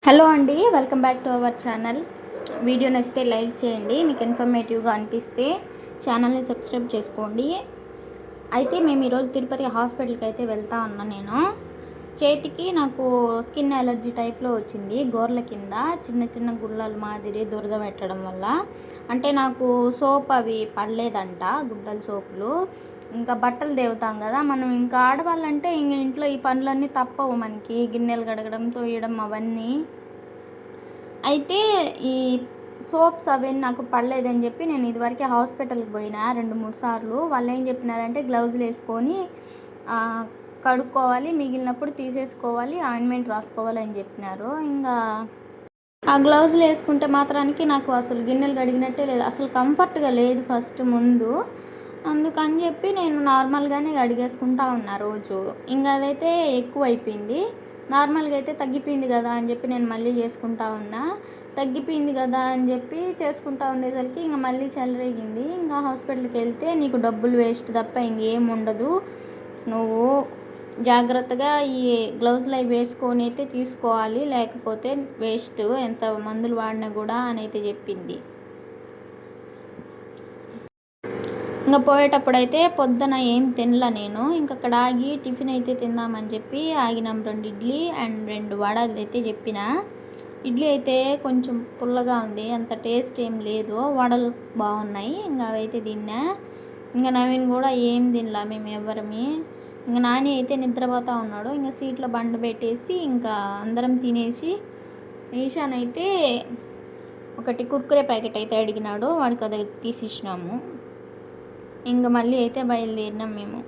Hello అండి, welcome back to our channel. Video నచ్చితే like చేయండి, మీకు ఇన్ఫర్మేటివ్గా అనిపిస్తే ఛానల్ని సబ్స్క్రైబ్ చేసుకోండి. అయితే మేము ఈరోజు తిరుపతి హాస్పిటల్కి అయితే వెళ్తా ఉన్నా. నేను చేతికి నాకు స్కిన్ అలర్జీ టైప్లో వచ్చింది. గోర్ల కింద చిన్న చిన్న గుళ్ళల మాదిరి దురద పెట్టడం వల్ల, అంటే నాకు సోప్ అవి పడలేదంట, గుడ్డల సోపులు. ఇంకా బట్టలు దేవుతాం కదా మనం, ఇంకా ఆడవాళ్ళంటే ఇంక ఇంట్లో ఈ పనులన్నీ తప్పవు మనకి, గిన్నెలు కడగడం, తోయడం అవన్నీ. అయితే ఈ సోప్స్ అవన్నీ నాకు పడలేదని చెప్పి నేను ఇదివరకే హాస్పిటల్కి పోయినా 2-3 సార్లు. వాళ్ళు ఏం చెప్పినారంటే గ్లౌజులు వేసుకొని కడుక్కోవాలి, మిగిలినప్పుడు తీసేసుకోవాలి, ఆయింట్మెంట్ రాసుకోవాలి అని చెప్పినారు. ఇంకా ఆ గ్లౌజులు వేసుకుంటే మాత్రానికి నాకు అసలు గిన్నెలు కడిగినట్టే లేదు, అసలు కంఫర్ట్గా లేదు ఫస్ట్ ముందు. అందుకని చెప్పి నేను నార్మల్గానే కడిగేసుకుంటా ఉన్నా రోజు. ఇంకా అదైతే ఎక్కువ అయిపోయింది. నార్మల్గా అయితే తగ్గిపోయింది కదా అని చెప్పి నేను మళ్ళీ చేసుకుంటా ఉన్నా. తగ్గిపోయింది కదా అని చెప్పి చేసుకుంటా ఉండేసరికి ఇంకా మళ్ళీ చెలరేగింది. ఇంకా హాస్పిటల్కి వెళ్తే నీకు డబ్బులు వేస్ట్ తప్ప ఇంకేం ఉండదు, నువ్వు జాగ్రత్తగా ఈ గ్లౌజులు అవి వేసుకొని అయితే తీసుకోవాలి, లేకపోతే వేస్ట్, ఎంత మందులు వాడినా కూడా అని అయితే చెప్పింది. ఇంకా పోయేటప్పుడైతే పొద్దున ఏం తినలా నేను. ఇంక అక్కడ ఆగి టిఫిన్ అయితే తిందామని చెప్పి ఆగినాం. 2 ఇడ్లీ అండ్ 2 వడ అయితే చెప్పిన. ఇడ్లీ అయితే కొంచెం పుల్లగా ఉంది, అంత టేస్ట్ ఏం లేదు. వడలు బాగున్నాయి, ఇంకా అవైతే తిన్నా. ఇంకా నవీన్ కూడా ఏం తినలా, మేము ఎవరమి. ఇంకా నాని అయితే నిద్రపోతూ ఉన్నాడు. ఇంకా సీట్లో బండ పెట్టేసి ఇంకా అందరం తినేసి, ఈశాన్ అయితే ఒకటి కుర్కురే ప్యాకెట్ అయితే అడిగినాడు, వాడికి అది తీసిచ్చినాము. ఇంకా మళ్ళీ అయితే బయలుదేరినాం మేము.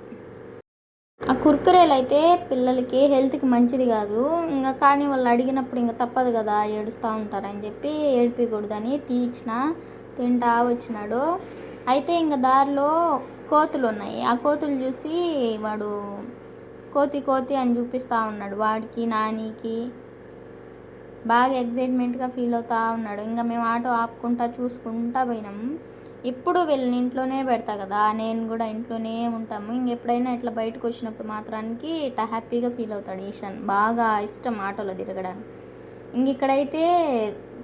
ఆ కుర్కురేలు అయితే పిల్లలకి హెల్త్కి మంచిది కాదు, ఇంకా కానీ వాళ్ళు అడిగినప్పుడు ఇంకా తప్పదు కదా, ఏడుస్తూ ఉంటారని చెప్పి ఏడిపించకూడదని తీయించిన. తింటా వచ్చినాడు. అయితే ఇంకా దారిలో కోతులు ఉన్నాయి. ఆ కోతులు చూసి వాడు కోతి కోతి అని చూపిస్తూ ఉన్నాడు. వాడికి నానికి బాగా ఎగ్జైట్మెంట్గా ఫీల్ అవుతూ ఉన్నాడు. ఇంకా మేము ఆటో ఆపుకుంటా చూసుకుంటా పోయినాం. ఎప్పుడు వీళ్ళని ఇంట్లోనే పెడతా కదా, నేను కూడా ఇంట్లోనే ఉంటాము. ఇంకెప్పుడైనా ఇట్లా బయటకు వచ్చినప్పుడు మాత్రానికి ఇట్లా హ్యాపీగా ఫీల్ అవుతాడు ఈశాన్. బాగా ఇష్టం ఆటోలో తిరగడానికి. ఇంక ఇక్కడైతే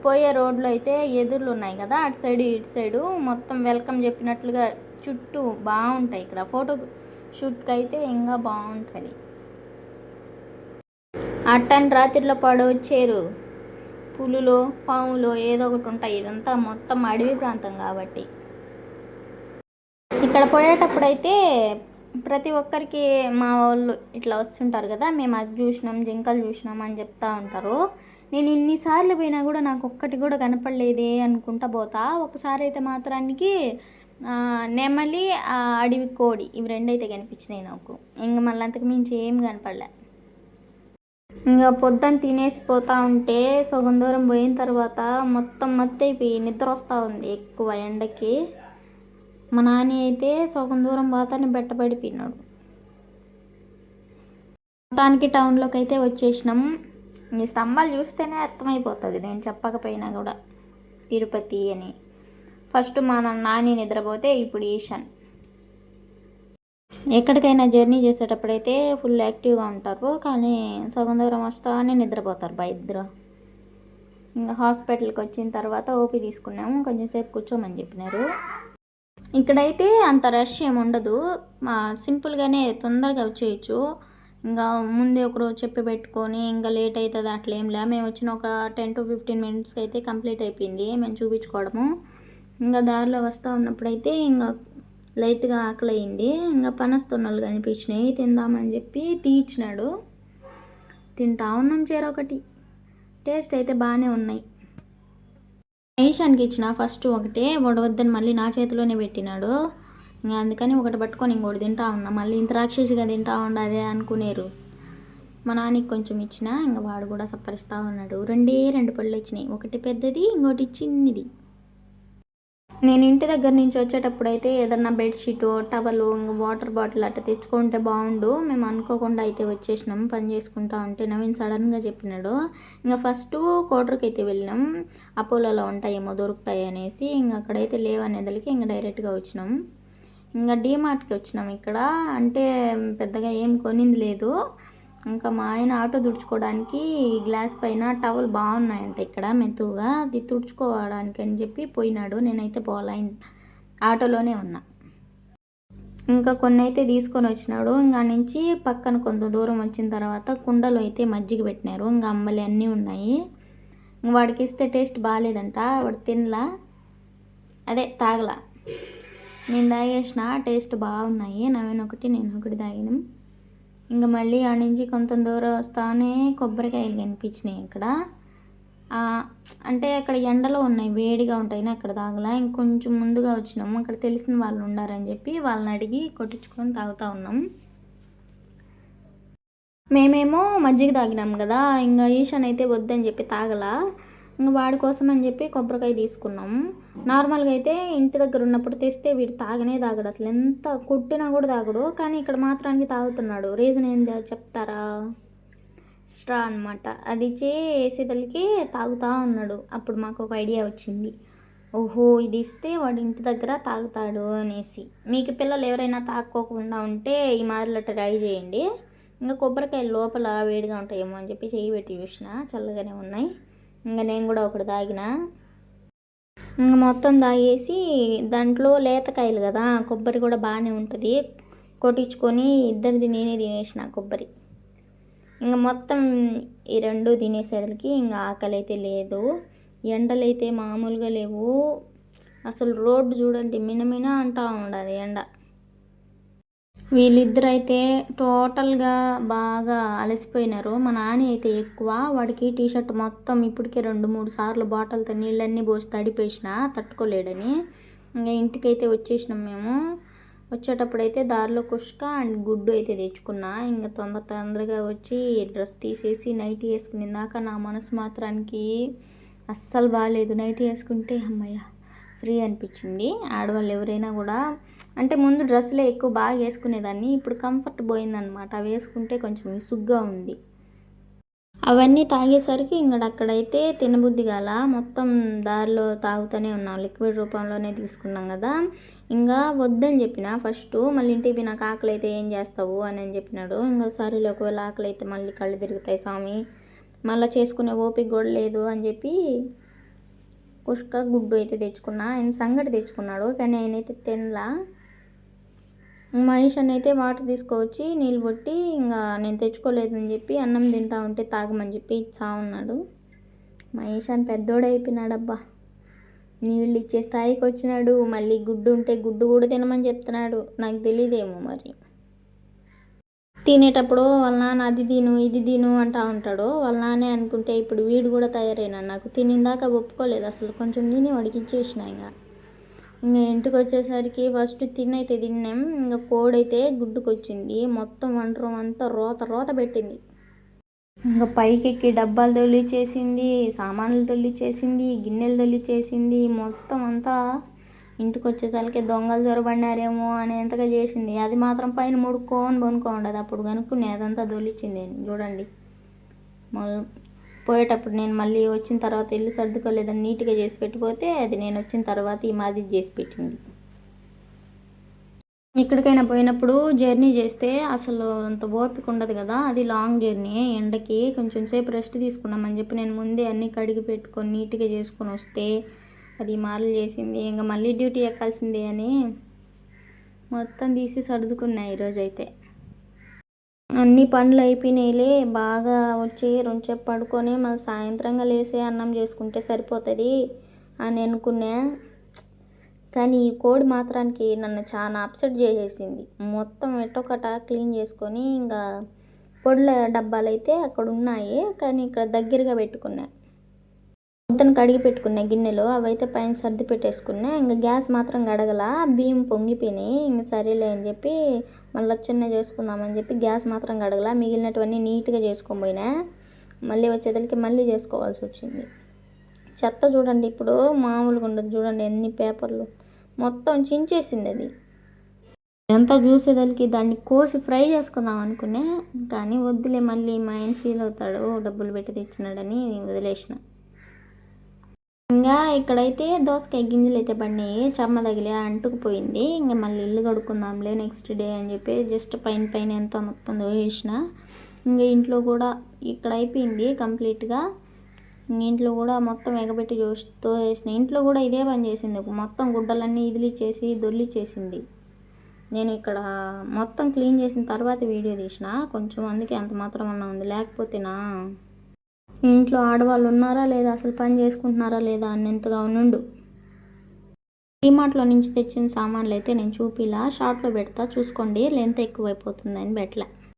పోయే రోడ్లో అయితే ఎదుర్లు ఉన్నాయి కదా, అటు సైడు ఇటు సైడు మొత్తం వెల్కమ్ చెప్పినట్లుగా చుట్టూ బాగుంటాయి. ఇక్కడ ఫోటో షూట్కి అయితే ఇంకా బాగుంటుంది. అట్టని రాత్రిలో పడవచ్చారు పులులు, పాములు ఏదో ఒకటి ఉంటాయి. ఇదంతా మొత్తం అడవి ప్రాంతం కాబట్టి. ఇక్కడ పోయేటప్పుడైతే ప్రతి ఒక్కరికి మా వాళ్ళు ఇట్లా వస్తుంటారు కదా, మేము అది చూసినాం, జింకలు చూసినాం అని చెప్తూ ఉంటారు. నేను ఇన్నిసార్లు పోయినా కూడా నాకు ఒక్కటి కూడా కనపడలేదే అనుకుంటా పోతా. ఒకసారి అయితే మాత్రానికి నెమలి, అడవి కోడి, ఇవి 2 అయితే కనిపించినాయి నాకు. ఇంక మళ్ళీ అంతకు మించి ఏం కనపడలే. ఇంకా పొద్దున్న తినేసి పోతూ ఉంటే సగం దూరం పోయిన తర్వాత మొత్తం మత్తైపోయి నిద్ర వస్తూ ఉంది ఎక్కువ ఎండకి. మా నాని అయితే సగం దూరం పోతానే బెట్టబడిపోయినాడు. మొత్తానికి టౌన్లోకి అయితే వచ్చేసినాం. ఈ స్తంభాలు చూస్తేనే అర్థమైపోతుంది, నేను చెప్పకపోయినా కూడా తిరుపతి అని. ఫస్ట్ మా నాని నిద్రపోతే ఇప్పుడు ఈశాన్. ఎక్కడికైనా జర్నీ చేసేటప్పుడైతే ఫుల్ యాక్టివ్గా ఉంటారు, కానీ సగం దూరం వస్తానే నిద్రపోతారు ఇద్దరు. ఇంకా హాస్పిటల్కి వచ్చిన తర్వాత ఓపీ తీసుకున్నాము, కొంచెం సేపు కూర్చోమని చెప్పినారు. ఇక్కడైతే అంత రష్ ఏమి ఉండదు, సింపుల్గానే తొందరగా వచ్చేయచ్చు. ఇంకా ముందే ఒకరోజు చెప్పి పెట్టుకొని ఇంకా లేట్ అవుతుంది అట్లా ఏం లే. మేము వచ్చిన ఒక 10 to 15 మినిట్స్కి అయితే కంప్లీట్ అయిపోయింది మేము చూపించుకోవడము. ఇంకా దారిలో వస్తూ ఉన్నప్పుడైతే ఇంకా లైట్గా ఆకలి అయింది. ఇంకా పనస్తొన్నలు కనిపించినాయి, తిందామని చెప్పి తీయించినాడు. తింటా ఉన్నాం చెరొకటి. టేస్ట్ అయితే బాగానే ఉన్నాయి. ఈశాన్కి ఇచ్చిన ఫస్ట్ ఒకటే, వద్దని మళ్ళీ నా చేతిలోనే పెట్టినాడు. ఇంకా అందుకని ఒకటి పట్టుకొని ఇంకోటి తింటా ఉన్నా. మళ్ళీ ఇంత రాక్షసిగా తింటా ఉండదే అనుకునేరు. మా నాన్నకి కొంచెం ఇచ్చిన, ఇంకా వాడు కూడా సప్పరిస్తూ ఉన్నాడు. 2 పళ్ళు వచ్చినాయి, ఒకటి పెద్దది, ఇంకోటి చిన్నది. నేను ఇంటి దగ్గర నుంచి వచ్చేటప్పుడు అయితే ఏదన్నా బెడ్షీటు, టవలు, ఇంకా వాటర్ బాటిల్ అట్లా తెచ్చుకుంటే బాగుండు. మేము అనుకోకుండా అయితే వచ్చేసినాం. పని చేసుకుంటా ఉంటే నవీన్ సడన్గా చెప్పినాడు. ఇంకా ఫస్ట్ కోటర్కి అయితే వెళ్ళినాం, అపోలోలో ఉంటాయేమో దొరుకుతాయి అనేసి. ఇంకా అక్కడైతే లేవనేదలకి ఇంకా డైరెక్ట్గా వచ్చినాం. ఇంకా డీమార్ట్కి వచ్చినాం. ఇక్కడ అంటే పెద్దగా ఏం కొనింది లేదు, ఇంకా మా ఆయన ఆటో తుడుచుకోవడానికి గ్లాస్ పైన టవల్ బాగున్నాయంట ఇక్కడ మెతువుగా, అది తుడుచుకోవడానికి అని చెప్పి పోయినాడు. నేనైతే పోలా, ఆటోలోనే ఉన్నా. ఇంకా కొన్ని అయితే తీసుకొని వచ్చినాడు. ఇంకా నుంచి పక్కన కొంత దూరం వచ్చిన తర్వాత కుండలో అయితే మజ్జిగ పెట్టినారు. ఇంకా అమ్మలి అన్నీ ఉన్నాయి. వాడికి ఇస్తే టేస్ట్ బాగాలేదంట, వాడు తినలా, అదే తాగలా. నేను తాగేసిన, టేస్ట్ బాగున్నాయి. నవీన్ ఒకటి నేను ఒకటి తాగినాం. ఇంకా మళ్ళీ ఆడ నుంచి కొంత దూరం వస్తానే కొబ్బరికాయలు కనిపించినాయి ఇక్కడ. అంటే అక్కడ ఎండలో ఉన్నాయి, వేడిగా ఉంటాయని అక్కడ తాగలా. ఇంకొంచెం ముందుగా వచ్చినాము, అక్కడ తెలిసిన వాళ్ళు ఉండారని చెప్పి వాళ్ళని అడిగి కొట్టించుకొని తాగుతూ ఉన్నాం. మేమేమో మజ్జిగ తాగినాం కదా, ఇంకా ఈశాన్ అయితే వద్దని చెప్పి తాగలా. ఇంకా వాడి కోసం అని చెప్పి కొబ్బరికాయ తీసుకున్నాం. నార్మల్గా అయితే ఇంటి దగ్గర ఉన్నప్పుడు తెస్తే వీడు తాగనే తాగడు, అసలు ఎంత కొట్టినా కూడా తాగడు. కానీ ఇక్కడ మాత్రానికి తాగుతున్నాడు. రీజన్ ఏందో చెప్తారా? స్ట్రా అనమాట, అది ఇచ్చి వేసేదలకి తాగుతూ ఉన్నాడు. అప్పుడు మాకు ఒక ఐడియా వచ్చింది, ఓహో ఇది ఇస్తే వాడు ఇంటి దగ్గర తాగుతాడు అనేసి. మీకు పిల్లలు ఎవరైనా తాక్కోకుండా ఉంటే ఈ మాదిరిలో ట్రై చేయండి. ఇంకా కొబ్బరికాయలు లోపల వేడిగా ఉంటాయేమో అని చెప్పి చెయ్యి పెట్టి చూసిన, చల్లగానే ఉన్నాయి. ఇంకా నేను కూడా ఒకటి తాగిన. ఇంకా మొత్తం తాగేసి దాంట్లో లేతకాయలు కదా, కొబ్బరి కూడా బాగానే ఉంటుంది, కొట్టించుకొని ఇద్దరిది నేనే తినేసిన కొబ్బరి. ఇంకా మొత్తం ఈ రెండు తినేసేదలకి ఇంకా ఆకలి అయితే లేదు. ఎండలైతే మామూలుగా లేవు అసలు. రోడ్డు చూడండి మినమిన అంటూ ఉండదు ఎండ. వీళ్ళిద్దరైతే టోటల్గా బాగా అలసిపోయినారు. మా నాని అయితే ఎక్కువ, వాడికి టీషర్ట్ మొత్తం ఇప్పటికే 2-3 సార్లు బాటిల్తో నీళ్ళన్నీ పోసి తడిపేసిన, తట్టుకోలేడని. ఇంకా ఇంటికైతే వచ్చేసినాం మేము. వచ్చేటప్పుడైతే దారిలో కుష్క అండ్ గుడ్డు అయితే తెచ్చుకున్నా. ఇంకా తొందరగా వచ్చి డ్రెస్ తీసేసి నైటీ వేసుకునేదాక నా మనసు మాత్రానికి అస్సలు బాగాలేదు. నైటీ వేసుకుంటే అమ్మయ్య ఫ్రీ అనిపించింది. ఆడవాళ్ళు ఎవరైనా కూడా, అంటే ముందు డ్రెస్సులే ఎక్కువ బాగా వేసుకునేదాన్ని, ఇప్పుడు కంఫర్ట్ పోయిందనమాట. అవి వేసుకుంటే కొంచెం విసుగ్గా ఉంది. అవన్నీ తాగేసరికి అక్కడైతే తినబుద్ధి కాల. మొత్తం దారిలో తాగుతూనే ఉన్నాం, లిక్విడ్ రూపంలోనే తీసుకున్నాం కదా. ఇంకా వద్దని చెప్పిన ఫస్ట్, మళ్ళీ ఇంటికి నాకు ఆకలి అయితే ఏం చేస్తావు అని చెప్పినాడు. ఇంకా సరేలే, ఒకవేళ ఆకలి అయితే మళ్ళీ కళ్ళు తిరుగుతాయి స్వామి, మళ్ళీ చేసుకునే ఓపిక కూడా లేదు అని చెప్పి కుష్క గుడ్డు అయితే తెచ్చుకున్నా. ఆయన సంగటి తెచ్చుకున్నాడు, కానీ ఆయన అయితే తినలా. మహేష్ అని అయితే వాటర్ తీసుకొచ్చి నీళ్ళు కొట్టి, ఇంకా నేను తెచ్చుకోలేదని చెప్పి అన్నం తింటా ఉంటే తాగమని చెప్పి ఇచ్చా ఉన్నాడు. మహేష్ అని పెద్దోడు అయిపోయినాడబ్బా, నీళ్ళు ఇచ్చే స్థాయికి వచ్చినాడు. మళ్ళీ గుడ్డు ఉంటే గుడ్డు కూడా తినమని చెప్తున్నాడు. నాకు తెలియదేమో మరి. తినేటప్పుడు వాళ్ళ నాన్న అది తిను ఇది తిను అంటూ ఉంటాడు. వాళ్ళ నాన్నే అనుకుంటే ఇప్పుడు వీడు కూడా తయారైనా. నాకు తినిందాక ఒప్పుకోలేదు అసలు, కొంచెం తిని వాడికి ఇచ్చేసిన. ఇంకా ఇంటికి వచ్చేసరికి ఫస్ట్ తినైతే తిన్నాం. ఇంకా కోడైతే గుడ్డుకొచ్చింది, మొత్తం వంటరం అంతా రోత పెట్టింది. ఇంకా పైకెక్కి డబ్బాలు తొలిచేసింది, సామాన్లు తొలిచేసింది, గిన్నెలు తొలిచేసింది. మొత్తం అంతా ఇంటికి వచ్చేసరికి దొంగలు చొరబడినారేమో అనేంతగా చేసింది. అది మాత్రం పైన పనుకోండదు. అప్పుడు కనుక్కునే అదంతా దొలిచింది చూడండి. పోయేటప్పుడు నేను మళ్ళీ వచ్చిన తర్వాత ఇల్లు సర్దుకోలేదని నీట్గా చేసి పెట్టిపోతే, అది నేను వచ్చిన తర్వాత ఈ మాది చేసి పెట్టింది. ఎక్కడికైనా పోయినప్పుడు జర్నీ చేస్తే అసలు అంత ఓపిక ఉండదు కదా, అది లాంగ్ జర్నీ. ఎండకి కొంచెం సేపు రెస్ట్ తీసుకున్నామని చెప్పి నేను ముందే అన్నీ కడిగి పెట్టుకొని నీట్గా చేసుకొని వస్తే అది మార్లు చేసింది. ఇంకా మళ్ళీ డ్యూటీ ఎక్కాల్సిందే అని మొత్తం తీసి సర్దుకున్నాయి ఈరోజైతే. అన్ని పనులు అయిపోయినాయిలే, బాగా వచ్చి రెండుసేపు పడుకొని మళ్ళీ సాయంత్రంగా లేసి అన్నం చేసుకుంటే సరిపోతుంది అని అనుకున్నా. కానీ ఈ కోడి మాత్రానికి నన్ను చాలా అప్సెట్ చేసేసింది. మొత్తం ఎట్టొకట క్లీన్ చేసుకొని, ఇంకా పొడుల డబ్బాలు అయితే అక్కడ ఉన్నాయి, కానీ ఇక్కడ దగ్గరగా పెట్టుకున్నా. పొద్దున కడిగి పెట్టుకున్నా గిన్నెలు, అవైతే పైన సర్ది పెట్టేసుకున్నా. ఇంకా గ్యాస్ మాత్రం గడగల, బియ్యం పొంగిపోయినాయి. ఇంక సరేలే అని చెప్పి మళ్ళీ చిన్న చేసుకుందామని చెప్పి గ్యాస్ మాత్రం గడగల. మిగిలినటువన్నీ నీట్గా చేసుకొని పోయినా. మళ్ళీ వచ్చేదలకి మళ్ళీ చేసుకోవాల్సి వచ్చింది. చెత్త చూడండి ఇప్పుడు మామూలుగా ఉండదు, చూడండి ఎన్ని పేపర్లు మొత్తం చించేసింది అది. ఇదంతా చూసేదలకి దాన్ని కోసి ఫ్రై చేసుకుందాం అనుకునే, కానీ వద్దులే మళ్ళీ మా ఆయన ఫీల్ అవుతాడు డబ్బులు పెట్టి తెచ్చినాడని వదిలేసిన. ఇంకా ఇక్కడైతే దోసకాయ గింజలు అయితే పడినాయి, చెమ్మ తగిలి అంటుకుపోయింది. ఇంకా మళ్ళీ ఇల్లు కడుక్కుందాంలే నెక్స్ట్ డే అని చెప్పి జస్ట్ పైన ఎంత మొత్తం దోసేసిన. ఇంకా ఇంట్లో కూడా ఇక్కడ అయిపోయింది కంప్లీట్గా. ఇంట్లో కూడా మొత్తం ఎగబెట్టి జోస్తో వేసిన. ఇంట్లో కూడా ఇదే పని చేసింది, మొత్తం గుడ్డలన్నీ ఇదిలిచ్చేసి దొల్లిచ్చేసింది. నేను ఇక్కడ మొత్తం క్లీన్ చేసిన తర్వాత వీడియో తీసిన కొంచెం, అందుకే అంత మాత్రం అన్నా ఉంది. లేకపోతేనా ఇంట్లో ఆడవాళ్ళు ఉన్నారా లేదా, అసలు పని చేసుకుంటున్నారా లేదా అన్నంతగా ఉండు. డీమార్ట్లో నుంచి తెచ్చిన సామాన్లు అయితే నేను చూపిలా, షార్ట్లో పెడతా చూసుకోండి, లెంత్ ఎక్కువైపోతుందని పెట్టలే.